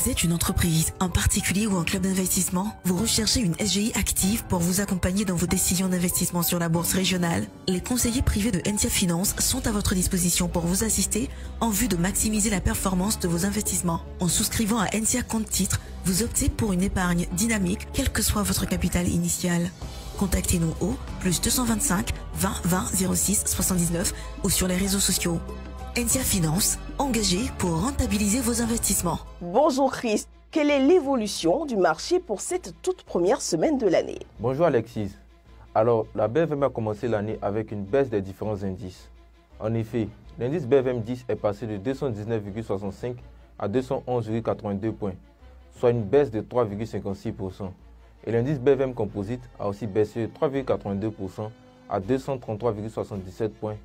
Vous êtes une entreprise, un particulier ou un club d'investissement? Vous recherchez une SGI active pour vous accompagner dans vos décisions d'investissement sur la bourse régionale? Les conseillers privés de NTIA Finance sont à votre disposition pour vous assister en vue de maximiser la performance de vos investissements. En souscrivant à NTIA Compte Titre, vous optez pour une épargne dynamique, quel que soit votre capital initial. Contactez-nous au +225 20 20 06 79 ou sur les réseaux sociaux. NTIA Finance, engagé pour rentabiliser vos investissements. Bonjour Christ, quelle est l'évolution du marché pour cette toute première semaine de l'année? Bonjour Alexis. Alors, la BFM a commencé l'année avec une baisse des différents indices. En effet, l'indice BFM 10 est passé de 219,65 à 211,82 points, soit une baisse de 3,56%. Et l'indice BFM Composite a aussi baissé de 3,82% à 233,77 points,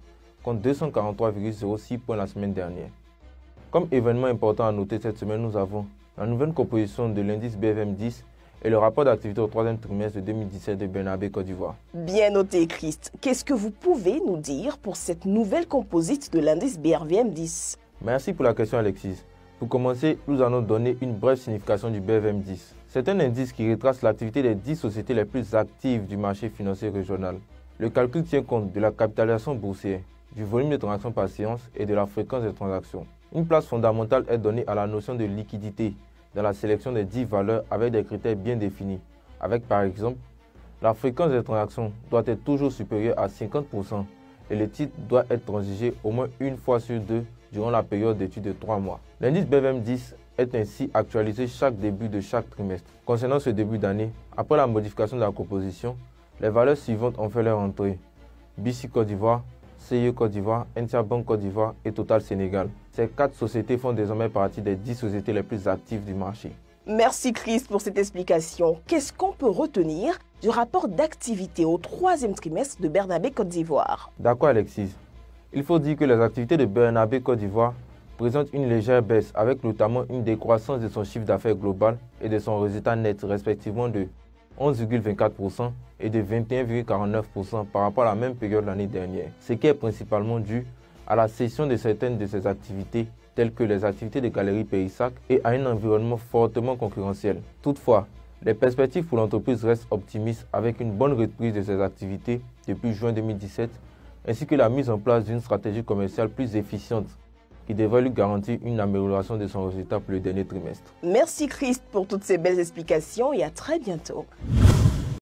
contre 243,06 points la semaine dernière. Comme événement important à noter cette semaine, nous avons la nouvelle composition de l'indice BFM 10 et le rapport d'activité au troisième trimestre de 2017 de Bernabé Côte d'Ivoire. Bien noté Christ. Qu'est-ce que vous pouvez nous dire pour cette nouvelle composite de l'indice BFM 10? Merci pour la question Alexis. Pour commencer, nous allons donner une brève signification du BFM 10. C'est un indice qui retrace l'activité des 10 sociétés les plus actives du marché financier régional. Le calcul tient compte de la capitalisation boursière, du volume de transactions par séance et de la fréquence des transactions. Une place fondamentale est donnée à la notion de liquidité dans la sélection des 10 valeurs avec des critères bien définis, avec par exemple, la fréquence des transactions doit être toujours supérieure à 50% et le titre doit être transigé au moins une fois sur deux durant la période d'étude de 3 mois. L'indice BFM 10 est ainsi actualisé chaque début de chaque trimestre. Concernant ce début d'année, après la modification de la composition, les valeurs suivantes ont fait leur entrée. BICI Côte d'Ivoire, CIE Côte d'Ivoire, NTIA Banque Côte d'Ivoire et Total Sénégal. Ces 4 sociétés font désormais partie des 10 sociétés les plus actives du marché. Merci Christ pour cette explication. Qu'est-ce qu'on peut retenir du rapport d'activité au troisième trimestre de Bernabé Côte d'Ivoire? D'accord Alexis. Il faut dire que les activités de Bernabé Côte d'Ivoire présentent une légère baisse avec notamment une décroissance de son chiffre d'affaires global et de son résultat net respectivement de 11,24% et de 21,49% par rapport à la même période l'année dernière, ce qui est principalement dû à la cession de certaines de ses activités, telles que les activités de Galeries Périssac, et à un environnement fortement concurrentiel. Toutefois, les perspectives pour l'entreprise restent optimistes avec une bonne reprise de ses activités depuis juin 2017, ainsi que la mise en place d'une stratégie commerciale plus efficiente qui devrait lui garantir une amélioration de son résultat pour le dernier trimestre. Merci Christ pour toutes ces belles explications et à très bientôt.